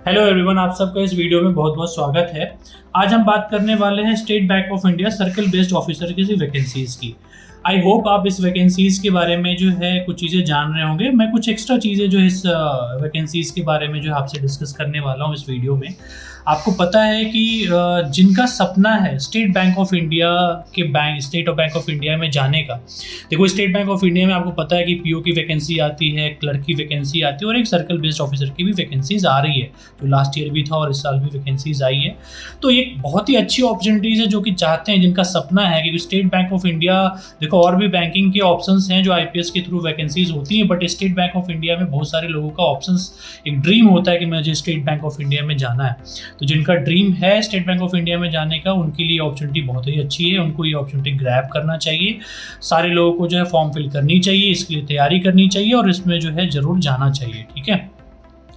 Hello everyone, आप सबका इस वीडियो में बहुत बहुत स्वागत है। आज हम बात करने वाले हैं state bank of India circle based officer की वैकेंसीज की। आई होप आप इस वैकेंसीज के बारे में जो है कुछ चीज़ें जान रहे होंगे। मैं कुछ एक्स्ट्रा चीज़ें जो इस वैकेंसीज के बारे में जो आपसे डिस्कस करने वाला हूँ इस वीडियो में। आपको पता है कि जिनका सपना है state bank of India state bank of India में जाने का। देखो, स्टेट बैंक ऑफ इंडिया में आपको पता है कि पीओ की वैकेंसी आती है, क्लर्क की वैकेंसी आती है और एक सर्कल बेस्ड ऑफिसर की भी वैकेंसीज आ रही है, जो लास्ट ईयर भी था और इस साल भी वैकेंसीज आई है। तो एक बहुत ही अच्छी अपॉर्चुनिटीज़ है जो कि चाहते हैं, जिनका सपना है कि स्टेट बैंक ऑफ इंडिया। देखो, और भी बैंकिंग के ऑप्शंस हैं जो आईपीएस के थ्रू वैकेंसीज होती हैं, but state bank of India में बहुत सारे लोगों का ऑप्शंस, एक ड्रीम होता है कि मुझे स्टेट बैंक ऑफ इंडिया में जाना है। तो जिनका ड्रीम है स्टेट बैंक ऑफ इंडिया में जाने का, उनके लिए अपॉर्चुनिटी बहुत ही अच्छी है। उनको ये अपॉर्चुनिटी ग्रैब करना चाहिए। सारे लोगों को जो है फॉर्म फिल करनी चाहिए, इसके लिए तैयारी करनी चाहिए और इसमें जो है ज़रूर जाना चाहिए। ठीक है,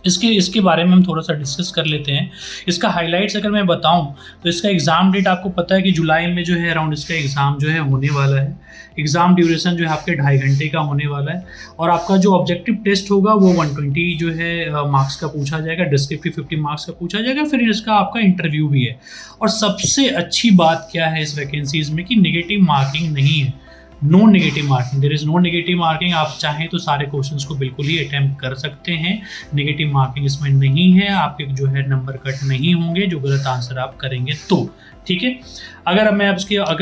इसके बारे में हम थोड़ा सा डिस्कस कर लेते हैं। इसका हाइलाइट्स अगर मैं बताऊं तो इसका एग्ज़ाम डेट आपको पता है कि जुलाई में जो है अराउंड इसका एग्ज़ाम जो है होने वाला है। एग्ज़ाम ड्यूरेशन जो है आपके 2.5 घंटे का होने वाला है और आपका जो ऑब्जेक्टिव टेस्ट होगा वो 120 जो है मार्क्स का पूछा जाएगा, डिस्क्रिप्टिव 50 मार्क्स का पूछा जाएगा, फिर इसका आपका इंटरव्यू भी है। और सबसे अच्छी बात क्या है इस वैकेंसीज में कि नेगेटिव मार्किंग नहीं है। No negative marking, there is no negative marking. आप चाहें तो सारे क्वेश्चंस को बिल्कुल ही अटेम्प्ट कर सकते हैं। नेगेटिव मार्किंग इसमें नहीं है। आपके जो है नंबर कट नहीं होंगे जो गलत आंसर आप करेंगे तो। ठीक है, अगर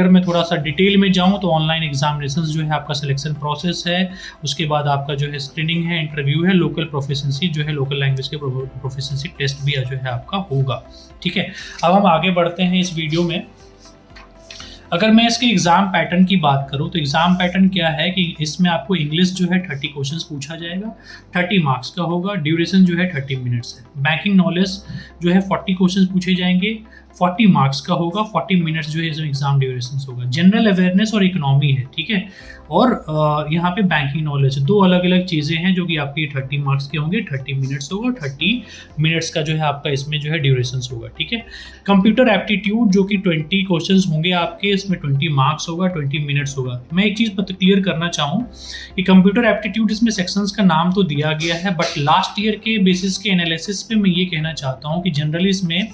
मैं थोड़ा सा डिटेल में जाऊं तो ऑनलाइन एग्जामिनेशन जो है आपका सिलेक्शन प्रोसेस है। उसके बाद आपका जो है स्क्रीनिंग है, इंटरव्यू है, लोकल प्रोफिशिएंसी जो है लोकल लैंग्वेज के प्रोफिशिएंसी टेस्ट भी जो है आपका होगा। ठीक है, अब हम आगे बढ़ते हैं इस वीडियो में। अगर मैं इसके एग्ज़ाम पैटर्न की बात करूं तो एग्ज़ाम पैटर्न क्या है कि इसमें आपको इंग्लिश जो है 30 क्वेश्चंस पूछा जाएगा, 30 मार्क्स का होगा। ड्यूरेशन जो है 30 मिनट्स है। बैंकिंग नॉलेज जो है 40 क्वेश्चंस पूछे जाएंगे, 40 मार्क्स का होगा, 40 मिनट्स जो है इसमें एग्जाम ड्यूरेशन होगा। जनरल अवेयरनेस और इकोनॉमी है। ठीक है, और यहाँ पे बैंकिंग नॉलेज, दो अलग अलग चीज़ें हैं जो कि आपकी 30 मार्क्स के होंगे, 30 मिनट्स होगा, 30 मिनट्स का जो है आपका इसमें जो है ड्यूरेशन होगा। ठीक है, कंप्यूटर एप्टीट्यूड जो कि 20 क्वेश्चंस होंगे आपके, इसमें 20 मार्क्स होगा, 20 मिनट्स होगा। मैं एक चीज़ क्लियर करना चाहूँ कि कंप्यूटर एप्टीट्यूड इसमें सेक्शंस का नाम तो दिया गया है, बट लास्ट ईयर के बेसिस के एनालिसिस पे मैं ये कहना चाहता हूँ कि जनरली इसमें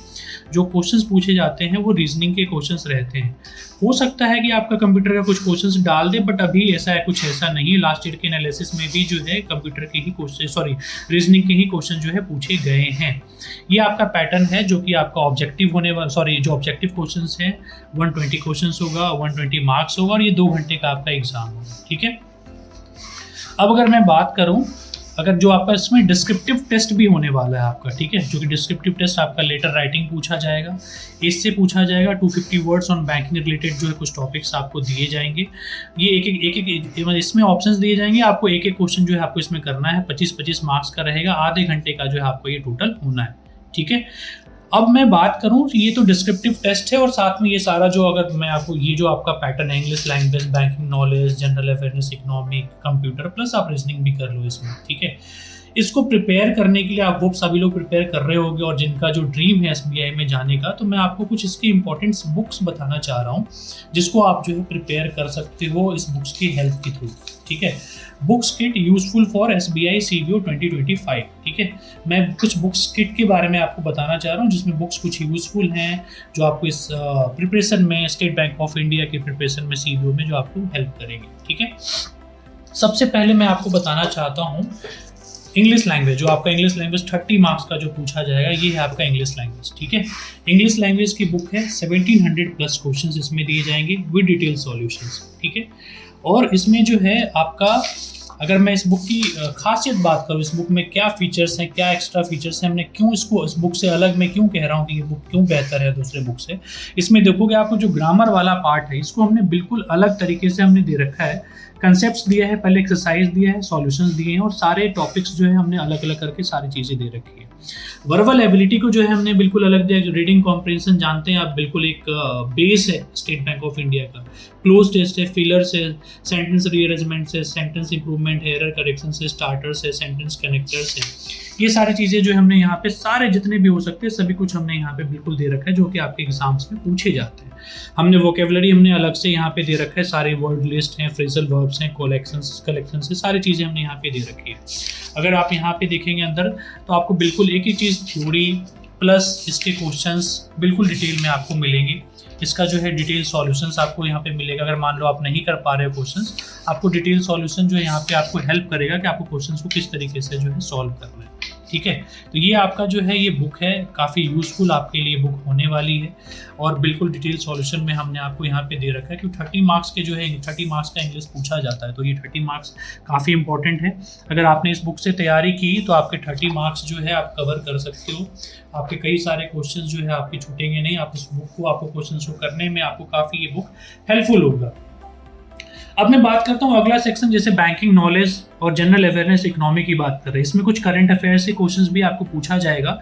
जो क्वेश्चंस पूछे जाते हैं वो रीजनिंग के क्वेश्चंस रहते हैं। हो सकता है कि आपका कंप्यूटर का कुछ क्वेश्चंस डाल दे, बट अभी ऐसा नहीं है। लास्ट ईयर के एनालिसिस में भी जो है कंप्यूटर के ही क्वेश्चन, रीजनिंग के ही क्वेश्चन जो है पूछे गए हैं। ये आपका पैटर्न है जो कि आपका ऑब्जेक्टिव जो ऑब्जेक्टिव क्वेश्चंस हैं 120 क्वेश्चंस होगा, 120 मार्क्स होगा और ये 2 घंटे का आपका एग्जाम होगा। ठीक है, अब अगर मैं बात करूं, अगर जो आपका इसमें डिस्क्रिप्टिव टेस्ट भी होने वाला है आपका। ठीक है, जो कि डिस्क्रिप्टिव टेस्ट आपका लेटर राइटिंग पूछा जाएगा, इससे पूछा जाएगा। 250 वर्ड्स ऑन बैंकिंग रिलेटेड जो है कुछ टॉपिक्स आपको दिए जाएंगे। ये एक इसमें ऑप्शंस दिए जाएंगे आपको। एक क्वेश्चन जो है आपको इसमें करना है, 25-25 मार्क्स का रहेगा। आधे घंटे का जो है आपको ये टोटल होना है। ठीक है, अब मैं बात करूं, ये तो डिस्क्रिप्टिव टेस्ट है और साथ में ये सारा जो, अगर मैं आपको ये जो आपका पैटर्न है, English language, banking knowledge, general awareness, economic, computer, plus आप रीजनिंग भी कर लो इसमें। ठीक है, इसको प्रिपेयर करने के लिए आप वो सभी लोग प्रिपेयर कर रहे होंगे और जिनका जो ड्रीम है एसबीआई में जाने का, तो मैं आपको कुछ इसकी इंपॉर्टेंट बुक्स बताना चाह रहा हूँ जिसको आप जो है प्रिपेयर कर सकते हो इस बुक्स की हेल्प के थ्रू। ठीक है, books kit useful for SBI CBO 2025। ठीक है, मैं कुछ बुक्स किट के बारे में आपको बताना चाह रहा हूँ जिसमें बुक्स कुछ यूजफुल हैं जो आपको इस प्रिपरेशन में, स्टेट बैंक ऑफ इंडिया के प्रिपरेशन में, सीबीओ में जो आपको हेल्प करेंगे। ठीक है, सबसे पहले मैं आपको बताना चाहता हूँ इंग्लिश लैंग्वेज। जो आपका इंग्लिश लैंग्वेज 30 मार्क्स का जो पूछा जाएगा, ये है आपका इंग्लिश लैंग्वेज। ठीक है, इंग्लिश लैंग्वेज की बुक है, 1700 प्लस क्वेश्चंस इसमें दिए जाएंगे विद डिटेल सॉल्यूशंस। ठीक है, और इसमें जो है आपका, अगर मैं इस बुक की खासियत बात करूँ, इस बुक में क्या फीचर्स हैं, क्या एक्स्ट्रा फीचर्स हैं, हमने क्यों इसको इस बुक से अलग, मैं क्यों कह रहा हूँ कि ये बुक क्यों बेहतर है दूसरे बुक से। इसमें देखोगे आपको जो ग्रामर वाला पार्ट है, इसको हमने बिल्कुल अलग तरीके से हमने दे रखा है। कंसेप्ट्स दिया है, पहले एक्सरसाइज दिया है, सॉल्यूशंस दिए हैं और सारे टॉपिक्स जो है हमने अलग अलग करके सारी चीज़ें दे रखी है। वर्बल एबिलिटी को जो है हमने बिल्कुल अलग दिया है। रेडिंग कॉम्प्रिहेंशन जानते हैं आप, बिल्कुल एक बेस है स्टेट बैंक ऑफ इंडिया का। क्लोज टेस्ट है, फिलर्स है, सेंटेंस रीअरेंजमेंट है, सेंटेंस इंप्रूवमेंट है, एरर करेक्शन है, स्टार्टर्स है, सेंटेंस कनेक्टर्स है। ये सारी चीज़ें जो हमने यहाँ पे सारे जितने भी हो सकते हैं सभी कुछ हमने यहाँ पे बिल्कुल दे रखा है जो कि आपके एग्जाम्स में पूछे जाते हैं। हमने वोकेबलरी हमने अलग से यहाँ पे दे रखा है, सारे वर्ड लिस्ट हैं, फ्रेजल वर्ब नोट्स हैं, कलेक्शन से सारी चीज़ें हमने यहाँ पे दे रखी है। अगर आप यहाँ पे देखेंगे अंदर तो आपको बिल्कुल एक ही चीज़ थ्योरी प्लस इसके क्वेश्चंस बिल्कुल डिटेल में आपको मिलेंगे। इसका जो है डिटेल सॉल्यूशंस आपको यहाँ पे मिलेगा। अगर मान लो आप नहीं कर पा रहे हो क्वेश्चंस, आपको डिटेल सॉल्यूशन जो है यहाँ पे आपको हेल्प करेगा कि आपको क्वेश्चंस को किस तरीके से जो है सॉल्व करना है। ठीक है, तो ये आपका जो है ये बुक है, काफ़ी यूज़फुल आपके लिए बुक होने वाली है और बिल्कुल डिटेल सॉल्यूशन में हमने आपको यहाँ पे दे रखा है कि 30 मार्क्स के जो है 30 मार्क्स का इंग्लिश पूछा जाता है, तो ये 30 मार्क्स काफ़ी इंपॉर्टेंट है। अगर आपने इस बुक से तैयारी की तो आपके 30 मार्क्स जो है आप कवर कर सकते हो। आपके कई सारे क्वेश्चन जो है आपके छूटेंगे नहीं। आप इस बुक को, आपको क्वेश्चन को करने में आपको काफ़ी ये बुक हेल्पफुल होगा। अब मैं बात करता हूँ अगला सेक्शन, जैसे बैंकिंग नॉलेज और जनरल अवेयरनेस इकोनॉमी की बात कर रहे हैं। इसमें कुछ करंट अफेयर्स से क्वेश्चंस भी आपको पूछा जाएगा,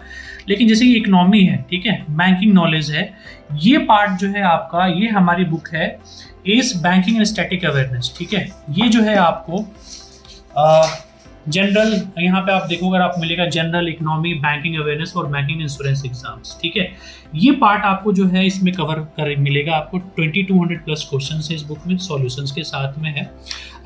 लेकिन जैसे ये इकोनॉमी है, ठीक है, बैंकिंग नॉलेज है, ये पार्ट जो है आपका, ये हमारी बुक है इस बैंकिंग एंड स्टैटिक अवेयरनेस। ठीक है, ये जो है आपको जनरल, यहाँ पे आप देखोगे आप मिलेगा जनरल इकोनॉमी, बैंकिंग अवेयरनेस और बैंकिंग इंश्योरेंस एग्जाम्स। ठीक है, ये पार्ट आपको जो है इसमें कवर कर मिलेगा। आपको 2200 प्लस क्वेश्चन है इस बुक में, सॉल्यूशंस के साथ में है।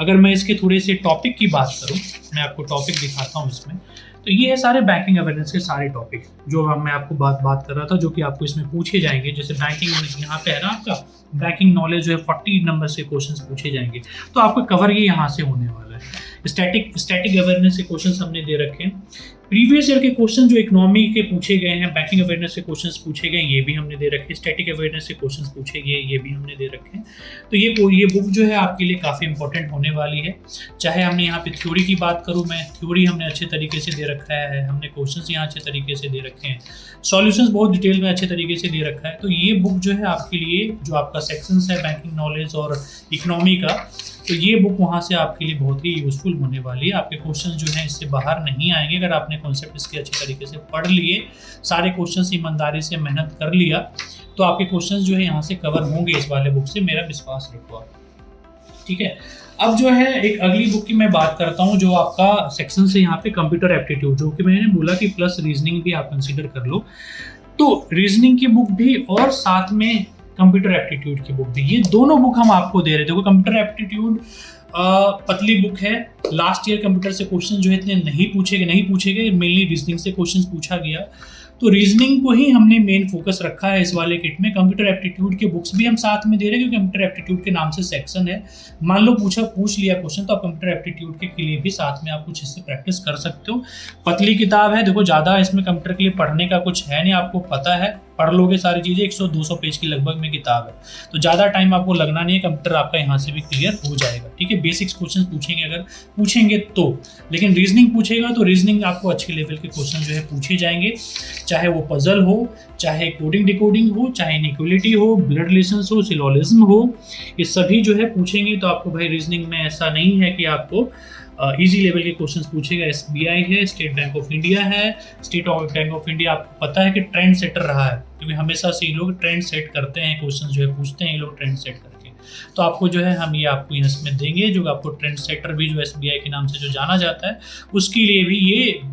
अगर मैं इसके थोड़े से टॉपिक की बात करूँ, मैं आपको टॉपिक दिखाता हूँ इसमें, तो ये है सारे बैंकिंग अवेयरनेस के सारे टॉपिक जो मैं आपको बात कर रहा था, जो कि आपको इसमें पूछे जाएंगे। जैसे बैंकिंग यहाँ पे है ना, आपका बैंकिंग नॉलेज जो है 40 नंबर से क्वेश्चंस पूछे जाएंगे, तो आपका कवर ये यहाँ से होने वाला है। स्टैटिक अवेयरनेस के क्वेश्चंस हमने दे रखे हैं। प्रीवियस ईयर के क्वेश्चन जो इकोनॉमी के पूछे गए हैं, बैंकिंग अवेयरनेस के क्वेश्चंस पूछे गए, ये भी हमने दे रखे हैं। स्टैटिक अवेयरनेस के क्वेश्चंस पूछे गए, ये भी हमने दे रखे हैं। तो ये बुक जो है आपके लिए काफ़ी इंपॉर्टेंट होने वाली है। चाहे हमने यहाँ पे थ्योरी की बात करूँ, मैं थ्योरी हमने अच्छे तरीके से दे रखा है, हमने क्वेश्चंस यहाँ अच्छे तरीके से दे रखे हैं, सॉल्यूशंस बहुत डिटेल में अच्छे तरीके से दे रखा है। तो ये बुक जो है आपके लिए, जो आपका सेक्शंस है बैंकिंग नॉलेज और इकोनॉमी का, तो ये बुक वहाँ से आपके लिए बहुत ही यूज़फुल होने वाली है। आपके क्वेश्चन जो हैं इससे बाहर नहीं आएंगे। अगर आपने कॉन्सेप्ट इसके अच्छे तरीके से पढ़ लिए, सारे क्वेश्चन ईमानदारी से मेहनत कर लिया, तो आपके क्वेश्चन जो है यहाँ से कवर होंगे इस वाले बुक से, मेरा विश्वास रखो आप। ठीक है, अब जो है एक अगली बुक की मैं बात करता हूँ, जो आपका सेक्शन से यहाँ पे कंप्यूटर एप्टीट्यूड, जो कि मैंने बोला कि प्लस रीजनिंग भी आप कंसिडर कर लो, तो रीजनिंग की बुक भी और साथ में कंप्यूटर एप्टीट्यूड की बुक भी, ये दोनों बुक हम आपको दे रहे थे। देखो कंप्यूटर एप्टीट्यूड पतली बुक है। लास्ट ईयर कंप्यूटर से क्वेश्चन जो है इतने नहीं पूछे गए, मेनली रीजनिंग से क्वेश्चन पूछा गया, तो रीजनिंग को ही हमने मेन फोकस रखा है इस वाले किट में। कंप्यूटर एप्टीट्यूड के बुक्स भी हम साथ में दे रहे हैं, क्योंकि कंप्यूटर एप्टीट्यूड के नाम से सेक्शन है। मान लो पूछ लिया क्वेश्चन, तो आप कंप्यूटर एप्टीट्यूड के लिए भी साथ में आप कुछ इससे प्रैक्टिस कर सकते हो। पतली किताब है, देखो ज़्यादा इसमें कंप्यूटर के लिए पढ़ने का कुछ है नहीं, आपको पता है, पढ़ लोगे सारी चीज़ें। 100-200 पेज की लगभग में किताब है, तो ज़्यादा टाइम आपको लगना नहीं है, कंप्यूटर आपका यहाँ से भी क्लियर हो जाएगा। ठीक है, बेसिक्स क्वेश्चन पूछेंगे अगर पूछेंगे तो, लेकिन रीजनिंग पूछेगा तो रीजनिंग आपको अच्छे लेवल के क्वेश्चन जो है पूछे जाएंगे, चाहे वो पजल हो, चाहे कोडिंग डिकोडिंग हो, चाहे इनइक्वालिटी हो, ब्लड रिलेशंस हो, सिलोजिज्म हो, ये सभी जो है पूछेंगे। तो आपको भाई रीजनिंग में ऐसा नहीं है कि आपको इजी लेवल के क्वेश्चंस पूछेगा। SBI है, स्टेट बैंक ऑफ इंडिया है। स्टेट बैंक ऑफ इंडिया आपको पता है कि ट्रेंड सेटर रहा है, क्योंकि हमेशा से ये लोग ट्रेंड सेट करते हैं, क्वेश्चन जो है पूछते हैं ये लोग ट्रेंड सेट करके। तो आपको जो है हम ये आपको इसमें देंगे, जो आपको ट्रेंड सेटर भी, जो SBI के नाम से जो जाना जाता है, उसके लिए भी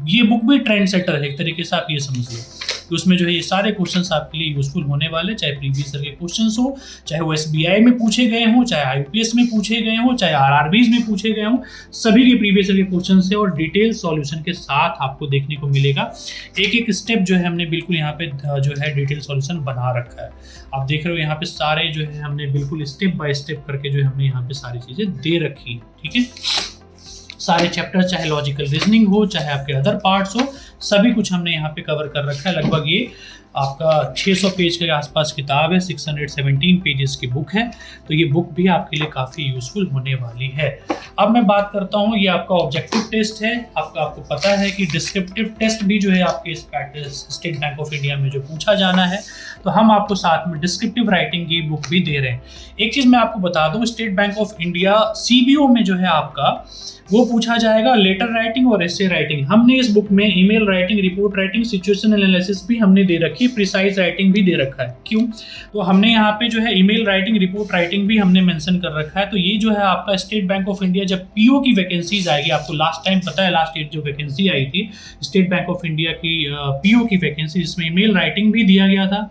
ये बुक भी ट्रेंड सेटर है एक तरीके से, आप ये समझ लो। तो उसमें जो है ये सारे क्वेश्चंस आपके लिए यूजफुल होने वाले, चाहे प्रीवियस ईयर के क्वेश्चंस हो, चाहे वो SBI में पूछे गए हों, चाहे IPS में पूछे गए हों, चाहे RRBs में पूछे गए हों, सभी के प्रीवियस ईयर के क्वेश्चन से और डिटेल सॉल्यूशन के साथ आपको देखने को मिलेगा। एक एक स्टेप जो है हमने बिल्कुल यहाँ पे जो है डिटेल सॉल्यूशन बना रखा है। आप देख रहे हो यहाँ पे सारे जो है हमने बिल्कुल स्टेप बाय स्टेप करके जो है हमने यहाँ पे सारी चीज़ें दे रखी है। ठीक है, सारे चैप्टर, चाहे लॉजिकल रीजनिंग हो, चाहे आपके अदर पार्ट्स हो, सभी कुछ हमने यहाँ पे कवर कर रखा है। लगभग ये आपका 600 पेज के आसपास किताब है, 617 पेजेस की बुक है, तो ये बुक भी आपके लिए काफ़ी यूजफुल होने वाली है। अब मैं बात करता हूँ, ये आपका ऑब्जेक्टिव टेस्ट है। आपको पता है कि डिस्क्रिप्टिव टेस्ट भी जो है आपके स्टेट बैंक ऑफ इंडिया में जो पूछा जाना है, तो हम आपको साथ में डिस्क्रिप्टिव राइटिंग की बुक भी दे रहे हैं। एक चीज़ मैं आपको बता दूँ, state bank of India CBO में जो है आपका वो पूछा जाएगा लेटर राइटिंग और एसे राइटिंग। हमने इस बुक में email writing, report writing, situation analysis भी हमने दे रखी है, प्रिसाइज राइटिंग भी दे रखा है। क्यों? तो हमने यहाँ पे जो है ईमेल राइटिंग, रिपोर्ट राइटिंग भी हमने मेंशन कर रखा है। तो ये जो है आपका स्टेट बैंक ऑफ इंडिया जब पीओ की वैकेंसीज आएगी, आपको लास्ट टाइम पता है लास्ट ईयर जो वैकेंसी आई थी स्टेट बैंक ऑफ इंडिया की पीओ की वैकेंसी, जिसमें ईमेल राइटिंग भी दिया गया था,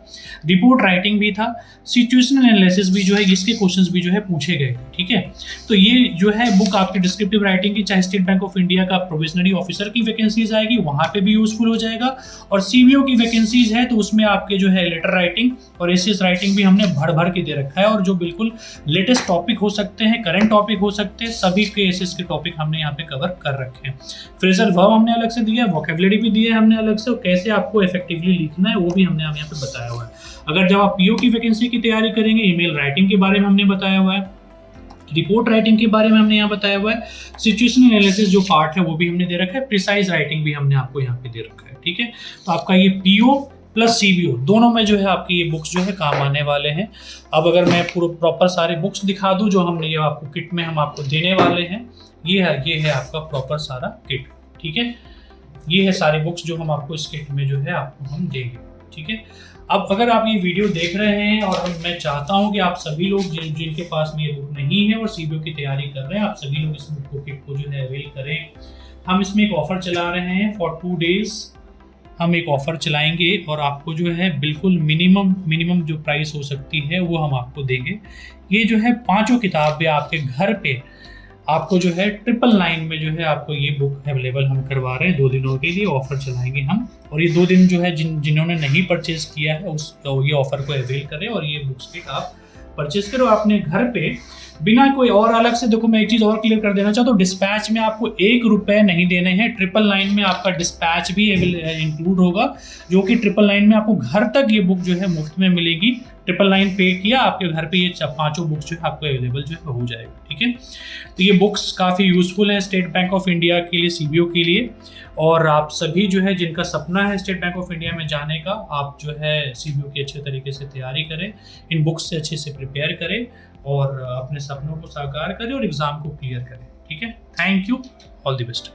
रिपोर्ट राइटिंग भी था, सिचुएशनल एनालिसिस भी जो है, इसके क्वेश्चंस भी जो है पूछे गए। ठीक है, तो ये जो है बुक आपकी डिस्क्रिप्टिव राइटिंग की, चाहे स्टेट बैंक ऑफ इंडिया का प्रोविजनरी ऑफिसर की वैकेंसीज आएगी वहां पे भी यूजफुल हो जाएगा, और सीबीओ की वैकेंसीज है तो उसमें आपके जो है लेटर राइटिंग और एसेस राइटिंग भी हमने भर भर के दे रखा है, और जो बिल्कुल लेटेस्ट टॉपिक हो सकते हैं, करंट टॉपिक हो सकते हैं, सभी के एसेस के टॉपिक हमने यहाँ पे कवर कर रखे हैं। फ्रेजल वर्ब हमने अलग से दिया है, वोकैबुलरी भी दिया है हमने अलग से, और कैसे आपको इफेक्टिवली लिखना है वो भी हमने यहाँ पे बताया हुआ है। अगर जब आप पीओ की वैकेंसी की तैयारी करेंगे, ईमेल राइटिंग के बारे में हमने बताया हुआ है, रिपोर्ट राइटिंग के बारे में हमने यहाँ बताया हुआ है, सिचुएशनल एनालिसिस जो पार्ट है वो भी हमने दे रखा है, प्रिसाइज राइटिंग भी हमने आपको यहाँ पे दे रखा है। ठीक है, तो आपका ये पीओ प्लस सीबीओ दोनों में जो है आपकी ये बुक्स जो है काम आने वाले हैं। अब अगर मैं पूरा प्रॉपर सारे बुक्स दिखा दूं जो हमने ये आपको किट में हम आपको देने वाले हैं, ये है आपका प्रॉपर सारा किट। ठीक है, ये है सारी बुक्स जो हम आपको इस किट में जो है आपको हम देंगे। ठीक है, अब अगर आप ये वीडियो देख रहे हैं और मैं चाहता हूं कि आप सभी लोग जिनके पास में ये बुक नहीं है और सीबीओ की तैयारी कर रहे हैं, आप सभी लोग इस बुक को किट को जो है अवेल करें। हम इसमें एक ऑफर चला रहे हैं, फॉर 2 डेज हम एक ऑफर चलाएंगे और आपको जो है बिल्कुल मिनिमम जो प्राइस हो सकती है वो हम आपको देंगे। ये जो है 5 किताबें आपके घर पे आपको जो है 999 में जो है आपको ये बुक अवेलेबल हम करवा रहे हैं। 2 दिनों के लिए ऑफर चलाएंगे हम, और ये 2 दिन जो है जिन्होंने नहीं परचेज किया है ये ऑफर को अवेल करें और ये बुक्स के आप परचेज करो अपने घर पे बिना कोई और अलग से। देखो मैं एक चीज़ और क्लियर कर देना चाहता हूँ, डिस्पैच में आपको 1 रुपये नहीं देने हैं। 999 में आपका डिस्पैच भी इंक्लूड होगा, जो कि 999 में आपको घर तक ये बुक जो है मुफ्त में मिलेगी। 999 पे किया, आपके घर पे ये 5 बुक्स जो है आपको अवेलेबल जो है हो जाएगा। ठीक है, तो ये बुक्स काफ़ी यूजफुल हैं स्टेट बैंक ऑफ इंडिया के लिए, सीबीओ के लिए, और आप सभी जो है जिनका सपना है स्टेट बैंक ऑफ इंडिया में जाने का, आप जो है सीबीओ की अच्छे तरीके से तैयारी करें, इन बुक्स से अच्छे से प्रिपेयर करें और अपने सपनों को साकार करें और एग्ज़ाम को क्लियर करें। ठीक है, thank you, all the best.